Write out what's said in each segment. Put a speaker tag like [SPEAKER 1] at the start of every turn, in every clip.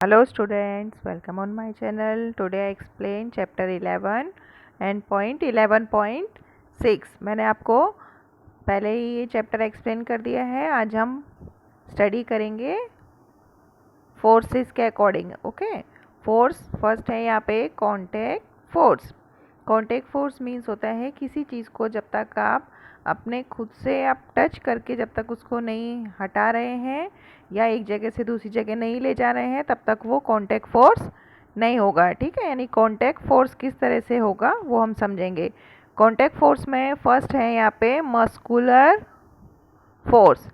[SPEAKER 1] Hello students, welcome on my channel. Today I explain chapter 11 and point 11.6. मैंने आपको पहले ही ये चैप्टर एक्सप्लेन कर दिया है. आज हम स्टडी करेंगे फोर्सेस के अकॉर्डिंग. ओके, फोर्स फर्स्ट है यहाँ पे contact force. Contact force means होता है किसी चीज़ को जब तक आप अपने खुद से आप टच करके जब तक उसको नहीं हटा रहे हैं या एक जगह से दूसरी जगह नहीं ले जा रहे हैं तब तक वो कॉन्टैक्ट फोर्स नहीं होगा. ठीक है, यानी कॉन्टैक्ट फोर्स किस तरह से होगा वो हम समझेंगे. कॉन्टैक्ट फोर्स में फर्स्ट है यहाँ पे मस्कुलर फोर्स.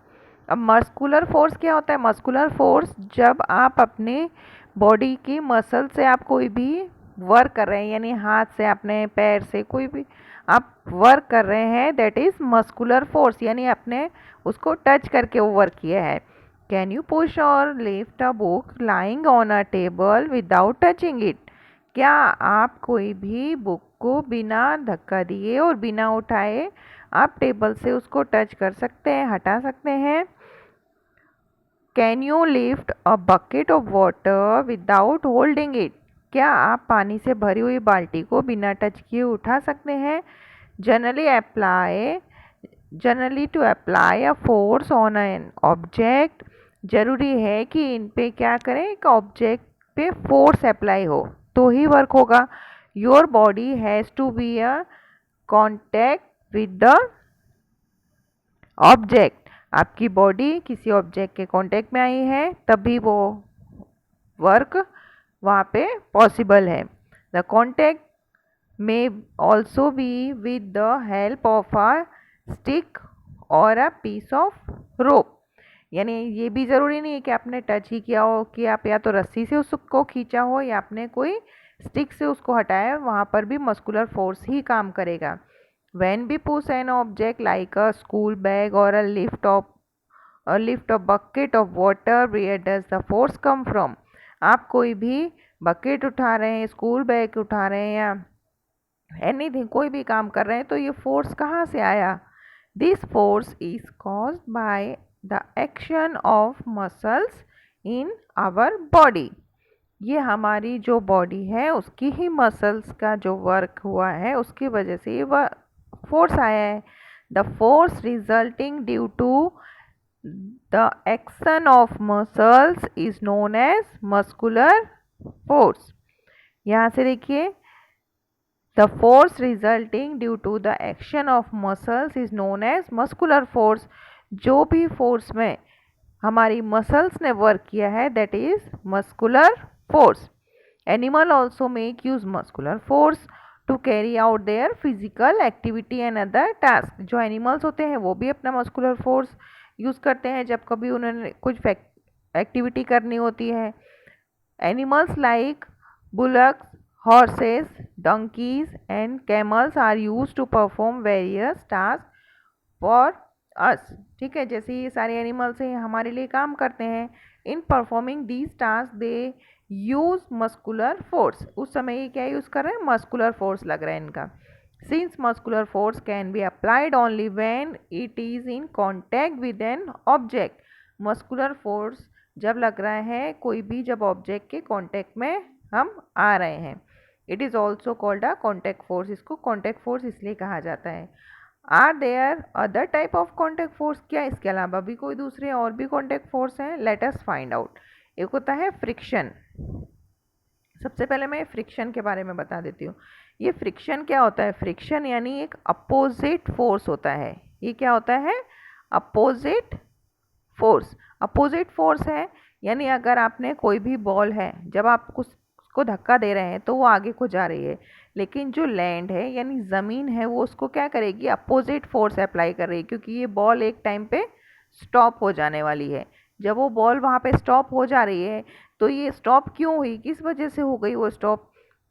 [SPEAKER 1] अब मस्कुलर फोर्स क्या होता है? मस्कुलर फोर्स जब आप अपने बॉडी की मसल से आप कोई भी वर्क कर रहे हैं, यानी हाथ से, अपने पैर से, कोई भी आप वर्क कर रहे हैं, दैट इज़ मस्कुलर फोर्स, यानी आपने उसको टच करके वो वर्क किया है. कैन यू पुश और lift a book lying on a table without touching it? क्या आप कोई भी बुक को बिना धक्का दिए और बिना उठाए आप टेबल से उसको टच कर सकते हैं, हटा सकते हैं? Can you lift a bucket of water without holding it? क्या आप पानी से भरी हुई बाल्टी को बिना टच किए उठा सकते हैं? Generally to apply a force on an object, जरूरी है कि इन पे क्या करें, एक ऑब्जेक्ट पे फोर्स अप्लाई हो तो ही वर्क होगा. Your body has to be a contact with the object. आपकी बॉडी किसी ऑब्जेक्ट के कांटेक्ट में आई है तभी वो वर्क वहाँ पे पॉसिबल है. द कॉन्टेक्ट में also be with the help of a stick और अ पीस ऑफ रोप. यानी ये भी ज़रूरी नहीं है कि आपने टच ही किया हो, कि आप या तो रस्सी से उसको खींचा हो या आपने कोई स्टिक से उसको हटाया, वहाँ पर भी मस्कुलर फोर्स ही काम करेगा. When we push an object like a school bag or a bucket of water, where does the force come from? आप कोई भी बकेट उठा रहे हैं, स्कूल बैग उठा रहे हैं या एनीथिंग, कोई भी काम कर रहे हैं, तो ये फोर्स कहाँ से आया? This force is caused by the action of muscles in our body. ये हमारी जो बॉडी है उसकी ही मसल्स का जो वर्क हुआ है उसकी वजह से ये फोर्स आया है. The force resulting due to the action of muscles is known as muscular force. यहाँ से देखिए, the force resulting due to the action of muscles is known as muscular force. जो भी फोर्स में हमारी मसल्स ने वर्क किया है that is muscular force. Animal also make use muscular force to carry out their physical activity and other task. जो animals होते हैं वो भी अपना मस्कुलर फोर्स यूज़ करते हैं जब कभी उन्होंने कुछ एक्टिविटी करनी होती है. Animals like bullocks, horses, donkeys and camels are used to perform various task for us. ठीक है, जैसे ये सारे एनिमल्स हैं हमारे लिए काम करते हैं. In performing these task they use muscular force. उस समय ये क्या यूज़ कर रहे हैं? मस्कुलर फोर्स लग रहा है इनका. Since muscular force can be applied only when it is in contact with an object. Muscular force जब लग रहा है कोई भी, जब ऑब्जेक्ट के कॉन्टैक्ट में हम आ रहे हैं. It is also called a contact force. इसको कॉन्टैक्ट फोर्स इसलिए कहा जाता है. Are there other type of contact force? क्या इसके अलावा भी कोई दूसरे और भी कॉन्टैक्ट फोर्स हैं? Let us find out. एक होता है फ्रिक्शन. सबसे पहले मैं फ्रिक्शन के बारे में बता देती हूँ. ये फ्रिक्शन क्या होता है? फ्रिक्शन यानी एक अपोजिट फोर्स होता है. ये क्या होता है? Opposite force. अपोजिट फोर्स है यानी अगर आपने कोई भी बॉल है, जब आप उसको धक्का दे रहे हैं तो वो आगे को जा रही है, लेकिन जो लैंड है यानी ज़मीन है वो उसको क्या करेगी? अपोजिट फोर्स अप्लाई कर रही है, क्योंकि ये बॉल एक टाइम पे स्टॉप हो जाने वाली है. जब वो बॉल वहाँ पे स्टॉप हो जा रही है तो ये स्टॉप क्यों हुई, किस वजह से हो गई वो स्टॉप?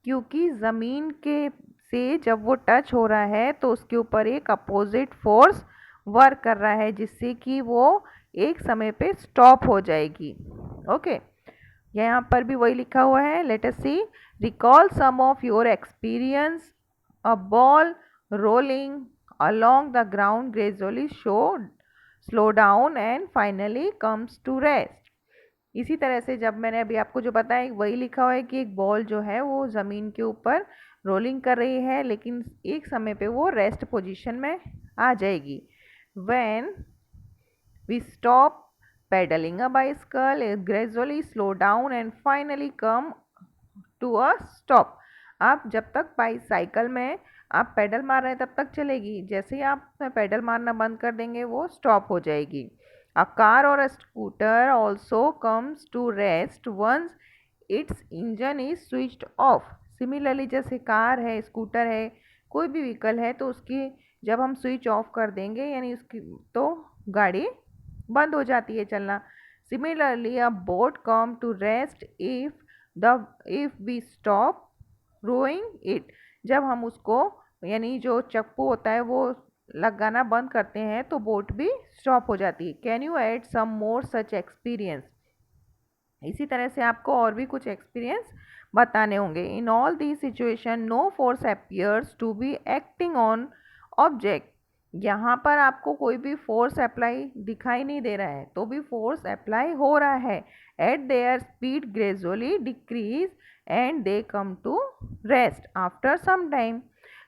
[SPEAKER 1] क्योंकि ज़मीन के से जब वो टच हो रहा है तो उसके ऊपर एक अपोजिट फोर्स वर्क कर रहा है जिससे कि वो एक समय पे स्टॉप हो जाएगी. ओके, यहाँ पर भी वही लिखा हुआ है. Let us see. Recall some of your experience. A ball rolling along the ground gradually slow down and finally comes to rest. इसी तरह से जब मैंने अभी आपको जो बताया वही लिखा हुआ है कि एक बॉल जो है वो ज़मीन के ऊपर रोलिंग कर रही है, लेकिन एक समय पे वो रेस्ट पोजीशन में आ जाएगी। When we stop pedaling a bicycle, it gradually slow down and finally come to a stop. आप जब तक बाईसाइकिल में आप पेडल मार रहे हैं तब तक चलेगी, जैसे ही आप पेडल मारना बंद कर देंगे वो स्टॉप हो जाएगी। अ कार और a scooter also comes to rest once its engine is switched off. Similarly जैसे कार है, स्कूटर है, कोई भी व्हीकल है, तो उसकी जब हम स्विच ऑफ कर देंगे यानी उसकी तो गाड़ी बंद हो जाती है चलना। Similarly a boat come to rest if we stop rowing it. जब हम उसको यानी जो चप्पू होता है वो लगाना बंद करते हैं तो बोट भी स्टॉप हो जाती है। Can you add some more such experience? इसी तरह से आपको और भी कुछ एक्सपीरियंस बताने होंगे। In all the situation no force appears to be acting on object. यहाँ पर आपको कोई भी फोर्स अप्लाई दिखाई नहीं दे रहा है, तो भी फोर्स अप्लाई हो रहा है। At their speed gradually decrease and they come to rest after some time.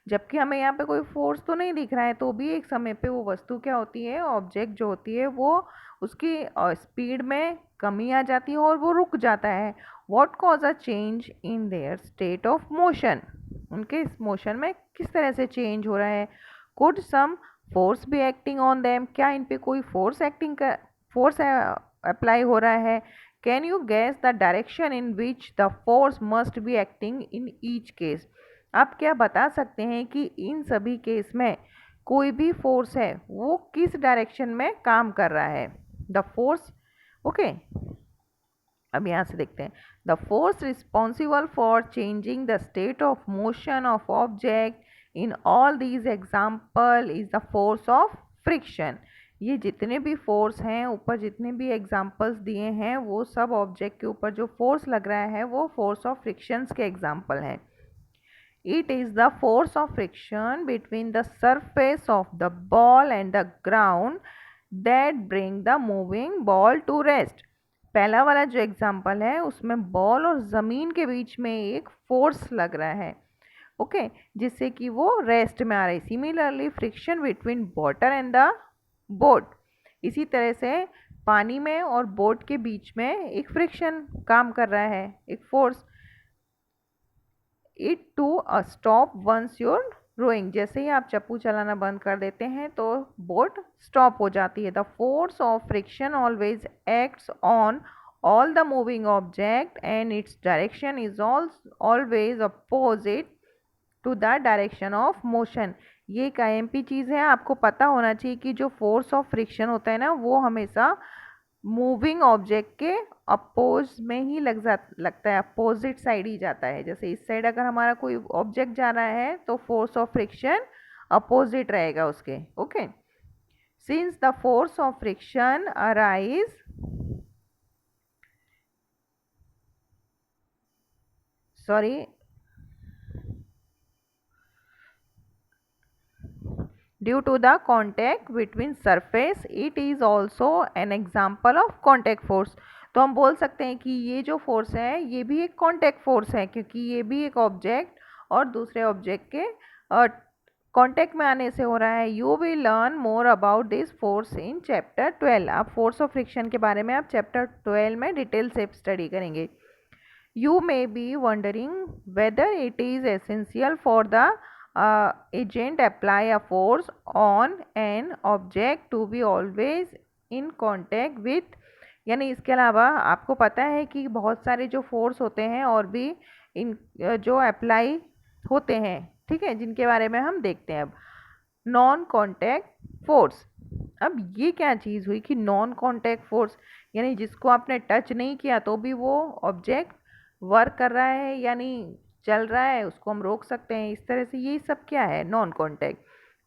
[SPEAKER 1] जबकि हमें यहाँ पे कोई फोर्स तो नहीं दिख रहा है, तो भी एक समय पे वो वस्तु क्या होती है, ऑब्जेक्ट जो होती है वो उसकी स्पीड में कमी आ जाती है और वो रुक जाता है। What cause a change in their state of motion? उनके इस मोशन में किस तरह से चेंज हो रहा है? कुड सम फोर्स भी एक्टिंग ऑन देम? क्या इन पे कोई फोर्स अप्लाई हो रहा है? Can you gas the direction in which the force must be acting in each case? आप क्या बता सकते हैं कि इन सभी केस में कोई भी फोर्स है वो किस डायरेक्शन में काम कर रहा है? द फोर्स, ओके, अब यहाँ से देखते हैं। The force responsible for changing the state of motion of object in all these example is the force of friction. ये जितने भी फोर्स हैं, ऊपर जितने भी एग्जाम्पल्स दिए हैं, वो सब ऑब्जेक्ट के ऊपर जो फोर्स लग रहा है वो फोर्स ऑफ फ्रिक्शंस के एग्जाम्पल हैं। It is the force of friction between the surface of the ball and the ground that bring the moving ball to rest. पहला वाला जो एग्जाम्पल है उसमें बॉल और ज़मीन के बीच में एक फोर्स लग रहा है, ओके, जिससे कि वो रेस्ट में आ रही। Similarly friction between water and the boat. इसी तरह से पानी में और बोट के बीच में एक फ्रिक्शन काम कर रहा है, एक force. It to a stop once your rowing. जैसे ही आप चप्पू चलाना बंद कर देते हैं तो बोट स्टॉप हो जाती है। The force of friction always acts on all the moving object and its direction is always opposite to the direction of motion. ये एक आईएमपी चीज़ है, आपको पता होना चाहिए कि जो फोर्स ऑफ फ्रिक्शन होता है ना वो हमेशा मूविंग ऑब्जेक्ट के अपोज में ही लगता है, अपोजिट साइड ही जाता है। जैसे इस साइड अगर हमारा कोई ऑब्जेक्ट जा रहा है तो फोर्स ऑफ फ्रिक्शन अपोजिट रहेगा उसके, okay. Since the force of friction arise due to the contact between surface, it is also an example of contact force। तो हम बोल सकते हैं कि ये जो फोर्स है ये भी एक कॉन्टैक्ट फोर्स है, क्योंकि ये भी एक ऑब्जेक्ट और दूसरे ऑब्जेक्ट के कांटेक्ट में आने से हो रहा है। You will learn more about this force in chapter 12। आप फोर्स ऑफ फ्रिक्शन के बारे में आप चैप्टर 12 में डिटेल से स्टडी करेंगे। You may be wondering whether it is essential for the agent apply a force on an object to be always in contact with। यानी इसके अलावा आपको पता है कि बहुत सारे जो फोर्स होते हैं और भी इन जो अप्लाई होते हैं, ठीक है, जिनके बारे में हम देखते हैं अब। नॉन कॉन्टैक्ट फोर्स, अब ये क्या चीज़ हुई कि नॉन कॉन्टैक्ट फोर्स, यानी जिसको आपने टच नहीं किया तो भी वो ऑब्जेक्ट वर्क कर रहा है यानी चल रहा है, उसको हम रोक सकते हैं इस तरह से। ये सब क्या है? Non contact.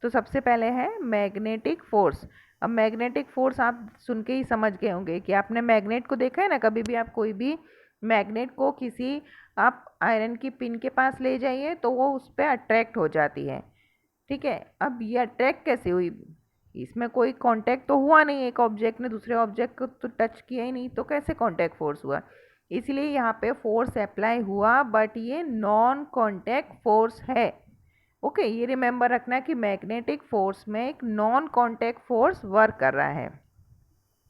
[SPEAKER 1] तो सबसे पहले है मैग्नेटिक फोर्स। अब मैग्नेटिक फोर्स आप सुन के ही समझ गए होंगे कि आपने मैग्नेट को देखा है ना, कभी भी आप कोई भी मैग्नेट को किसी आप आयरन की पिन के पास ले जाइए तो वो उस पर अट्रैक्ट हो जाती है, ठीक है। अब ये अट्रैक्ट कैसे हुई? इसमें कोई कांटेक्ट तो हुआ नहीं, एक ऑब्जेक्ट ने दूसरे ऑब्जेक्ट को तो टच किया ही नहीं, तो कैसे कांटेक्ट फोर्स हुआ? इसलिए यहाँ पे फोर्स अप्लाई हुआ, बट ये नॉन कांटेक्ट फोर्स है। ओके, ये रिमेंबर रखना कि मैग्नेटिक फोर्स में एक नॉन कांटेक्ट फोर्स वर्क कर रहा है।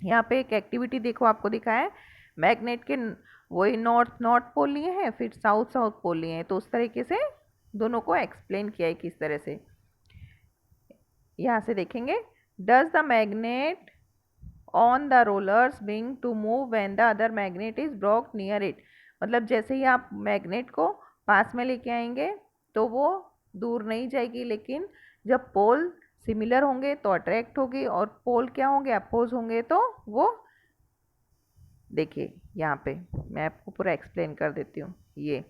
[SPEAKER 1] यहाँ पे एक एक्टिविटी देखो, आपको दिखा है मैग्नेट के वही नॉर्थ नॉर्थ पोल लिए हैं, फिर साउथ साउथ पोल लिए हैं, तो उस तरीके से दोनों को एक्सप्लेन किया है किस तरह से। यहाँ से देखेंगे, does the magnet on the rollers wing to move when the other magnet is brought near it. मतलब जैसे ही आप मैग्नेट को पास में लेके आएंगे तो वो दूर नहीं जाएगी, लेकिन जब पोल सिमिलर होंगे तो अट्रैक्ट होगी, और पोल क्या होंगे, अपोज होंगे तो वो, देखिए यहाँ पे मैं आपको पूरा एक्सप्लेन कर देती हूँ ये।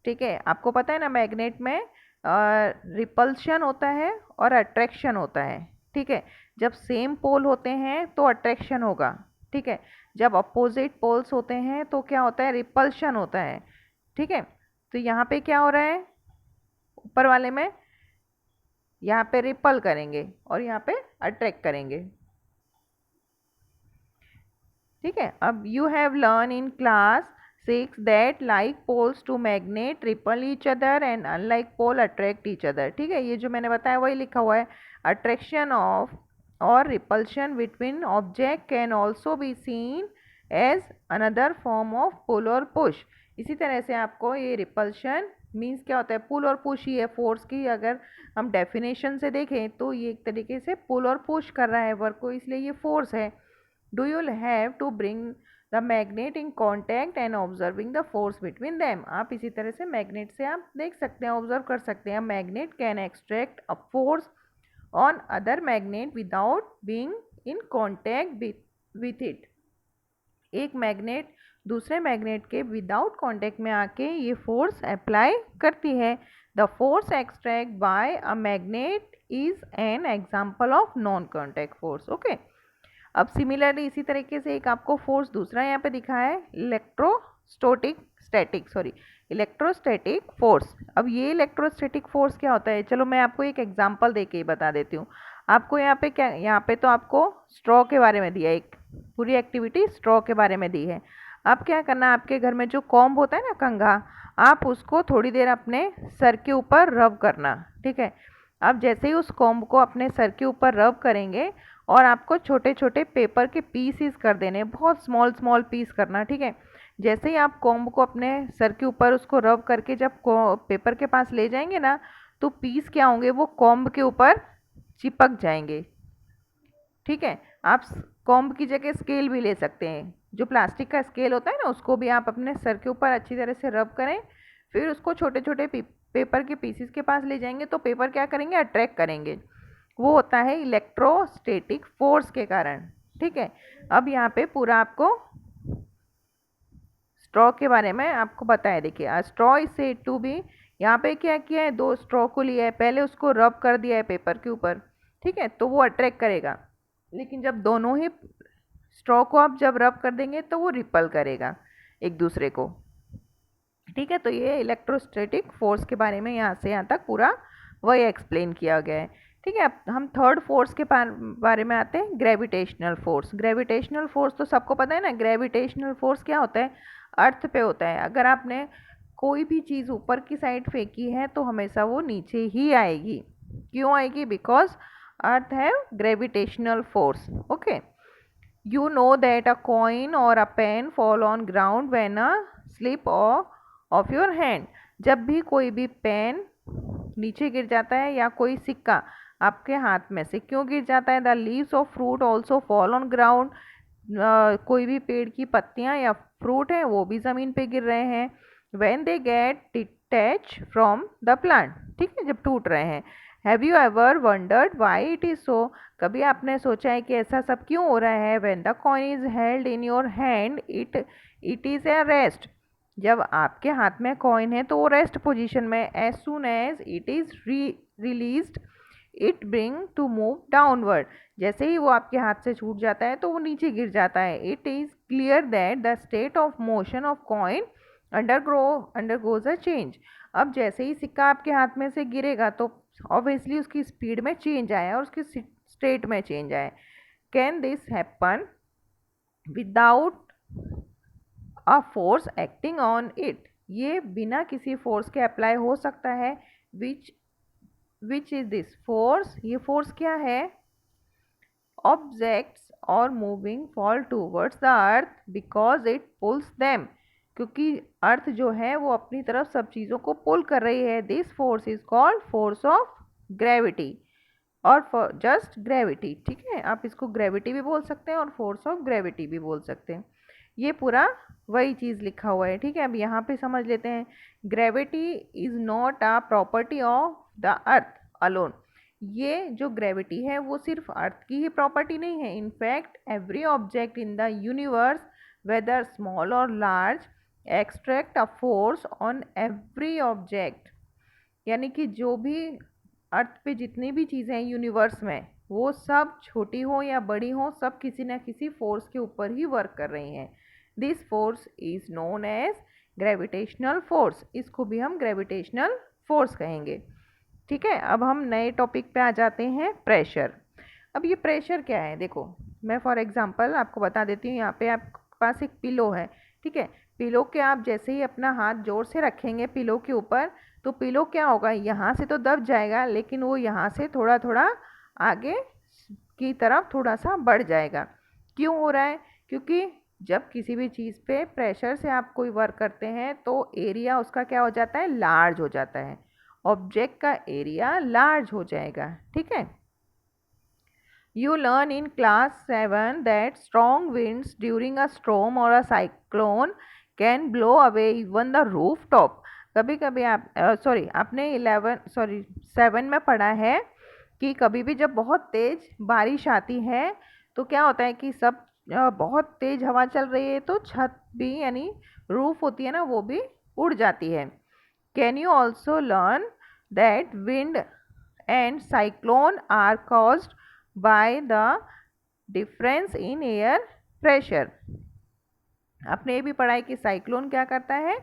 [SPEAKER 1] ठीक है, आपको पता है ना मैग्नेट में रिपल्शन होता है और अट्रैक्शन होता है। ठीक है, जब सेम पोल होते हैं तो अट्रैक्शन होगा। ठीक है, जब अपोजिट पोल्स होते हैं तो क्या होता है, रिपल्शन होता है। ठीक है, तो यहाँ पे क्या हो रहा है, ऊपर वाले में यहाँ पे रिपल करेंगे और यहाँ पे अट्रैक्ट करेंगे। ठीक है, अब you have learn in class 6 that like poles to magnet repel each other and unlike pole attract each other। ठीक है, ये जो मैंने बताया वही लिखा हुआ है। अट्रैक्शन ऑफ और repulsion between object can also be seen as another form of pull और पुश। इसी तरह से आपको ये रिपल्शन मीन्स क्या होता है, पुल और पुश ही है फोर्स की। अगर हम डेफिनेशन से देखें तो ये एक तरीके से पुल और पुश कर रहा है वर्क को, इसलिए ये फोर्स है। Do you have to bring the magnet in contact and observing the force between them. आप इसी तरह से मैग्नेट से आप देख सकते हैं, ऑब्जर्व कर सकते हैं। Magnet can extract a force on other magnet without being in contact with it. एक मैग्नेट दूसरे मैग्नेट के विदाउट कॉन्टैक्ट में आके ये फोर्स अप्लाई करती है। The force extract by a magnet is an example of non contact force. Okay, अब similarly इसी तरीके से एक आपको फोर्स दूसरा यहाँ पे दिखा है, इलेक्ट्रोस्टैटिक फोर्स। अब ये इलेक्ट्रोस्टैटिक फोर्स क्या होता है, चलो मैं आपको एक एग्जांपल देके ही बता देती हूँ। आपको यहाँ पे क्या, यहाँ पे तो आपको स्ट्रॉ के बारे में दिया है, एक पूरी एक्टिविटी स्ट्रॉ के बारे में दी है। अब क्या करना, आपके घर में जो कॉम्ब होता है ना, कंघा, आप उसको थोड़ी देर अपने सर के ऊपर रब करना। ठीक है, अब जैसे ही उस कॉम्ब को अपने सर के ऊपर रब करेंगे और आपको छोटे छोटे पेपर के पीसेस कर देने, बहुत स्मॉल स्मॉल पीस करना। ठीक है, जैसे ही आप कॉम्ब को अपने सर के ऊपर उसको रब करके जब पेपर के पास ले जाएंगे ना, तो पीस क्या होंगे, वो कॉम्ब के ऊपर चिपक जाएंगे। ठीक है, आप कॉम्ब की जगह स्केल भी ले सकते हैं, जो प्लास्टिक का स्केल होता है ना, उसको भी आप अपने सर के ऊपर अच्छी तरह से रब करें, फिर उसको छोटे छोटे पेपर के पीसेस के पास ले जाएंगे, तो पेपर क्या करेंगे, अट्रैक्ट करेंगे। वो होता है इलेक्ट्रोस्टैटिक फोर्स के कारण। ठीक है, अब यहाँ पे पूरा आपको स्ट्रॉ के बारे में आपको बताया। देखिए, straw is said to be, यहाँ पे क्या किया है, दो स्ट्रॉ को लिया है, पहले उसको रब कर दिया है पेपर के ऊपर। ठीक है, तो वो अट्रैक्ट करेगा, लेकिन जब दोनों ही स्ट्रॉ को आप जब रब कर देंगे तो वो रिपल करेगा एक दूसरे को। ठीक है, तो ये इलेक्ट्रोस्टैटिक फोर्स के बारे में यहाँ से यहाँ तक पूरा वही एक्सप्लेन किया गया है। ठीक है, अब हम थर्ड फोर्स के बारे में आते हैं, ग्रेविटेशनल फोर्स। ग्रेविटेशनल फोर्स तो सबको पता है ना, ग्रेविटेशनल फोर्स क्या होता है, अर्थ पे होता है। अगर आपने कोई भी चीज़ ऊपर की साइड फेंकी है तो हमेशा वो नीचे ही आएगी। क्यों आएगी, because earth have gravitational force. Okay, you know that a coin or a pen fall on ground when a slip of your hand। जब भी कोई भी पेन नीचे गिर जाता है या कोई सिक्का आपके हाथ में से क्यों गिर जाता है, the leaves of fruit also fall on ground. कोई भी पेड़ की पत्तियां या फ्रूट है वो भी ज़मीन पे गिर रहे हैं, when they get detached from the plant। ठीक है, जब टूट रहे हैं। Have you ever wondered why it is so, कभी आपने सोचा है कि ऐसा सब क्यों हो रहा है। When the coin is held in your hand it is a rest, जब आपके हाथ में कॉइन है तो वो रेस्ट पोजीशन में। As soon as it is released it bring to move downward, जैसे ही वो आपके हाथ से छूट जाता है तो वो नीचे गिर जाता है। It is clear that the state of motion of coin undergoes a change. अब जैसे ही सिक्का आपके हाथ में से गिरेगा तो ऑब्वियसली उसकी स्पीड में चेंज आया और उसकी स्टेट में चेंज आए। Can this happen without a force acting on it, ये बिना किसी फोर्स के अप्लाई हो सकता है। विच इज दिस फोर्स, ये फोर्स क्या है? ऑब्जेक्ट्स और moving fall towards the earth because it pools them, क्योंकि अर्थ जो है वो अपनी तरफ सब चीज़ों को पुल कर रही है। This force is called force of gravity और जस्ट ग्रेविटी। ठीक है, आप इसको ग्रेविटी भी बोल सकते हैं और फोर्स ऑफ ग्रेविटी भी बोल सकते हैं। ये पूरा वही चीज़ लिखा हुआ है। ठीक है, अब यहाँ पे समझ लेते हैं। Gravity is not a property of the earth alone, ये जो ग्रेविटी है वो सिर्फ अर्थ की ही प्रॉपर्टी नहीं है। In fact every object in the universe whether small और large extract a force on every object, यानी कि जो भी अर्थ पे जितनी भी चीज़ें हैं यूनिवर्स में, वो सब छोटी हो या बड़ी हो, सब किसी न किसी फोर्स के ऊपर ही वर्क कर रही हैं। This force is known as gravitational force, इसको भी हम ग्रेविटेशनल फोर्स कहेंगे। ठीक है, अब हम नए टॉपिक पे आ जाते हैं, प्रेशर। अब ये प्रेशर क्या है, देखो मैं फॉर एग्जांपल आपको बता देती हूँ। यहाँ पे आपके पास एक पिलो है। ठीक है, पिलो के आप जैसे ही अपना हाथ जोर से रखेंगे पिलो के ऊपर, तो पिलो क्या होगा, यहाँ से तो दब जाएगा, लेकिन वो यहाँ से थोड़ा थोड़ा आगे की तरफ थोड़ा सा बढ़ जाएगा। क्यों हो रहा है? क्योंकि जब किसी भी चीज़ पे प्रेशर से आप कोई वर्क करते हैं तो एरिया उसका क्या हो जाता है, लार्ज हो जाता है। ऑब्जेक्ट का एरिया लार्ज हो जाएगा। ठीक है, you learn in class 7 that strong winds during a storm और a cyclone can blow away even the roof top. कभी कभी आप आपने 7 में पढ़ा है कि कभी भी जब बहुत तेज बारिश आती है तो क्या होता है कि सब बहुत तेज हवा चल रही है तो छत भी यानी रूफ होती है ना, वो भी उड़ जाती है। Can you also learn that wind and cyclone are caused by the difference in air pressure. आपने ये भी पढ़ा है कि साइक्लोन क्या करता है,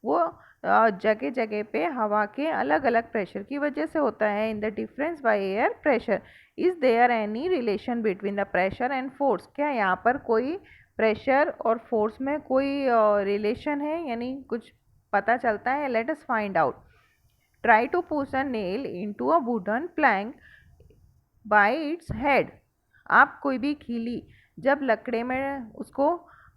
[SPEAKER 1] वो जगह जगह पे हवा के अलग अलग प्रेशर की वजह से होता है। In the difference by air pressure, is there any relation between the pressure and force, क्या यहाँ पर कोई प्रेशर और फोर्स में कोई रिलेशन है, यानी कुछ पता चलता है? Let us find out. Try to push a nail into a wooden plank by its head. आप कोई भी खीली जब लकड़े में उसको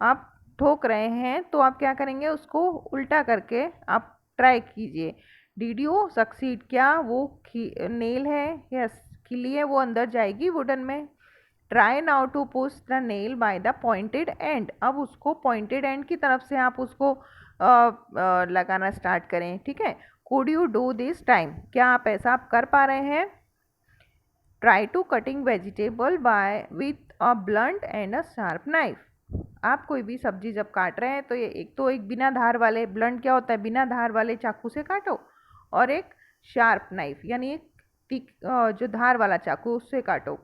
[SPEAKER 1] आप ठोक रहे हैं तो आप क्या करेंगे, उसको उल्टा करके आप ट्राई कीजिए। डिड यू सक्सीड, क्या वो नेल है या खिली है वो अंदर जाएगी वुडन में? Try now to push the nail by the pointed end, अब उसको पॉइंटेड एंड की तरफ से आप उसको लगाना स्टार्ट करें। ठीक है, could you do this time, क्या आप ऐसा आप कर पा रहे हैं? Try to cutting vegetable by with a blunt and a sharp knife. आप कोई भी सब्जी जब काट रहे हैं तो ये एक बिना धार वाले, ब्लंट क्या होता है, बिना धार वाले चाकू से काटो, और एक शार्प नाइफ यानी एक जो धार वाला चाकू उससे काटो।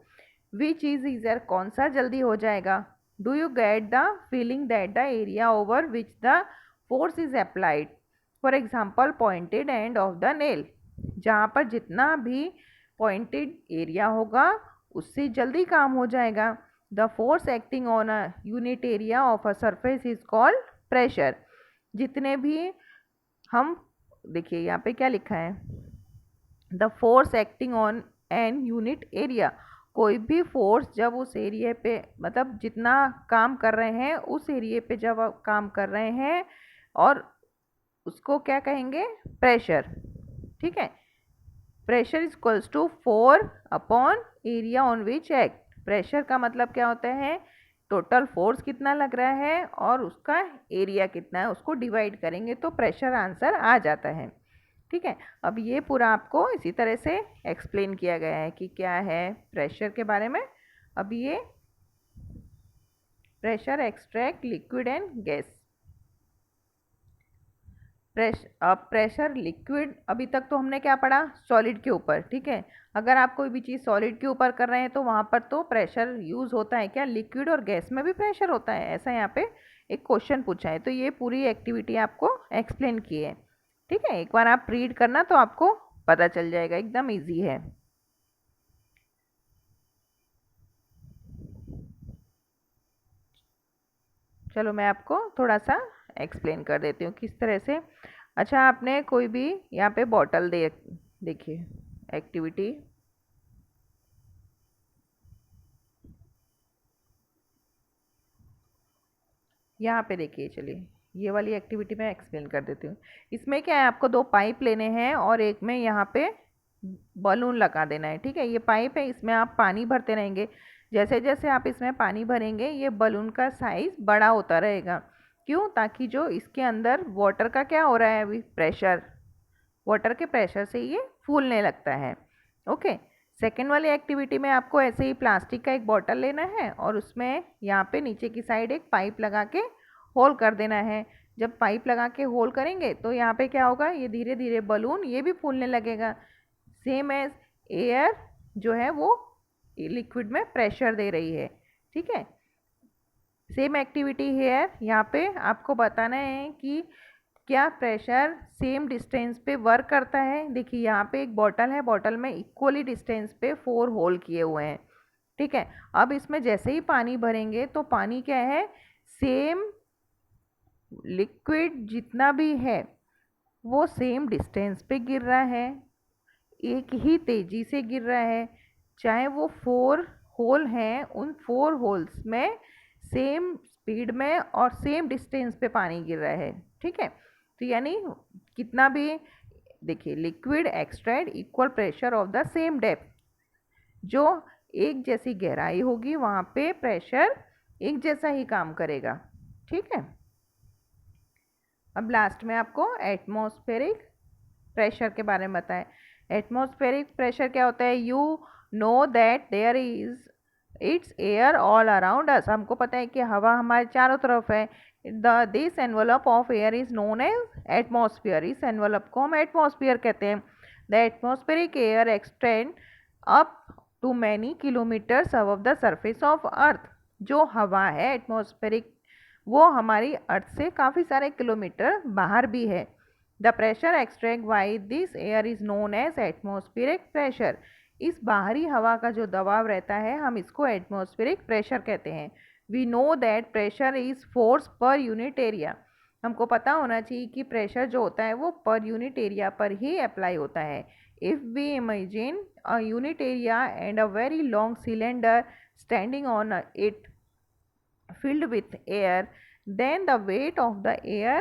[SPEAKER 1] विच इज ईजर, कौन सा जल्दी हो जाएगा? Do you get the feeling that the area over which the force is applied, for example pointed end of the nail, जहाँ पर जितना भी पॉइंटेड एरिया होगा उससे जल्दी काम हो जाएगा। The force acting on a unit area of a surface is called pressure. जितने भी हम देखिए यहाँ पे क्या लिखा है, the force acting on an unit area, कोई भी फोर्स जब उस एरिया पे मतलब जितना काम कर रहे हैं उस एरिया पे जब काम कर रहे हैं, और उसको क्या कहेंगे, प्रेशर। ठीक है, pressure is equals to 4 upon area on which act. Pressure का मतलब क्या होता है, टोटल फोर्स कितना लग रहा है और उसका एरिया कितना है, उसको डिवाइड करेंगे तो प्रेशर आंसर आ जाता है। ठीक है, अब ये पूरा आपको इसी तरह से एक्सप्लेन किया गया है कि क्या है प्रेशर के बारे में। अब ये pressure extract liquid and gas. Pressure liquid, अभी तक तो हमने क्या पढ़ा, सॉलिड के ऊपर। ठीक है, अगर आप कोई भी चीज़ सॉलिड के ऊपर कर रहे हैं तो वहाँ पर तो प्रेशर यूज़ होता है। क्या लिक्विड और गैस में भी प्रेशर होता है, ऐसा यहाँ पे एक क्वेश्चन पूछा है। तो ये पूरी एक्टिविटी आपको एक्सप्लेन की है। ठीक है, एक बार आप रीड करना तो आपको पता चल जाएगा, एकदम ईजी है। चलो मैं आपको थोड़ा सा एक्सप्लेन कर देती हूँ किस तरह से। अच्छा, आपने कोई भी यहाँ पे बॉटल देखिए एक्टिविटी, यहाँ पे देखिए, चलिए ये वाली एक्टिविटी मैं एक्सप्लेन कर देती हूँ। इसमें क्या है, आपको 2 पाइप लेने हैं और एक में यहाँ पे बलून लगा देना है। ठीक है, ये पाइप है, इसमें आप पानी भरते रहेंगे। जैसे जैसे आप इसमें पानी भरेंगे ये बलून का साइज बड़ा होता रहेगा। क्यों? ताकि जो इसके अंदर वाटर का क्या हो रहा है अभी, प्रेशर, वाटर के प्रेशर से ये फूलने लगता है। ओके, सेकेंड वाली एक्टिविटी में आपको ऐसे ही प्लास्टिक का एक बॉटल लेना है और उसमें यहाँ पे नीचे की साइड एक पाइप लगा के होल कर देना है। जब पाइप लगा के होल करेंगे तो यहाँ पे क्या होगा, ये धीरे धीरे बलून ये भी फूलने लगेगा। सेम एज एयर जो है वो लिक्विड में प्रेशर दे रही है। ठीक है, सेम एक्टिविटी हेयर, यहाँ पे आपको बताना है कि क्या प्रेशर सेम डिस्टेंस पे वर्क करता है। देखिए यहाँ पे एक बॉटल है, बॉटल में इक्वली डिस्टेंस पे 4 होल किए हुए हैं। ठीक है, अब इसमें जैसे ही पानी भरेंगे तो पानी क्या है, सेम लिक्विड जितना भी है वो सेम डिस्टेंस पे गिर रहा है, एक ही तेजी से गिर रहा है। चाहे वो 4 होल हैं, उन 4 होल्स में सेम स्पीड में और सेम डिस्टेंस पे पानी गिर रहा है। ठीक है, तो यानी कितना भी, देखिए liquid extract equal pressure of the same depth, जो एक जैसी गहराई होगी वहाँ पे प्रेशर एक जैसा ही काम करेगा। ठीक है, अब लास्ट में आपको एटमॉस्फेरिक प्रेशर के बारे में बताएं। एटमॉस्फेरिक प्रेशर क्या होता है, you know that there is its air all around us. हमको पता है कि हवा हमारे चारों तरफ है। This envelope of air is known as atmosphere. इस एनवलप को हम एटमॉस्फेयर कहते हैं। The atmospheric air extend up to many kilometres above the surface of earth. जो हवा है एटमॉस्फेरिक, वो हमारी अर्थ से काफ़ी सारे किलोमीटर बाहर भी है। The pressure extract by this air is known as atmospheric pressure. इस बाहरी हवा का जो दबाव रहता है हम इसको एटमॉस्फेरिक प्रेशर कहते हैं। We know that pressure is force per unit area. हमको पता होना चाहिए कि प्रेशर जो होता है वो पर यूनिट एरिया पर ही अप्लाई होता है। If we imagine a unit area and a very long cylinder standing on it filled with air, then the weight of the air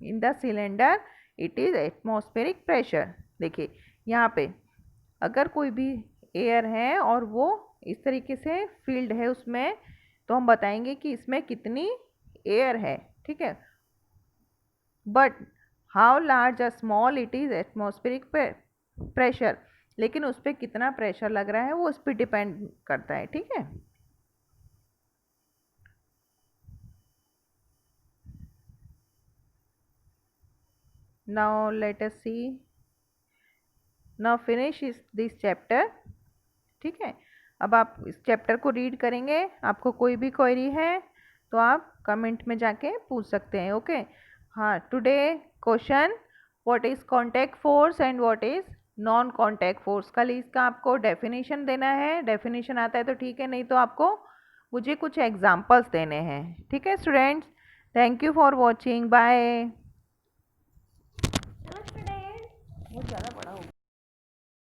[SPEAKER 1] in the cylinder, it is atmospheric pressure। देखिए यहाँ पे अगर कोई भी air है और वो इस तरीके से फील्ड है उसमें, तो हम बताएंगे कि इसमें कितनी एयर है। ठीक है, बट हाउ लार्ज या small it is atmospheric pressure, लेकिन उस पर कितना प्रेशर लग रहा है वो उस पर डिपेंड करता है। ठीक है, now let us see, now finish this chapter। ठीक है, अब आप इस चैप्टर को रीड करेंगे। आपको कोई भी क्वेरी है तो आप कमेंट में जाके पूछ सकते हैं। ओके, हाँ, today question, what is contact force and what is non contact force. कल इसका आपको डेफिनेशन देना है। डेफिनेशन आता है तो ठीक है, नहीं तो आपको मुझे कुछ एग्जाम्पल्स देने हैं। ठीक है students, thank you for watching, bye.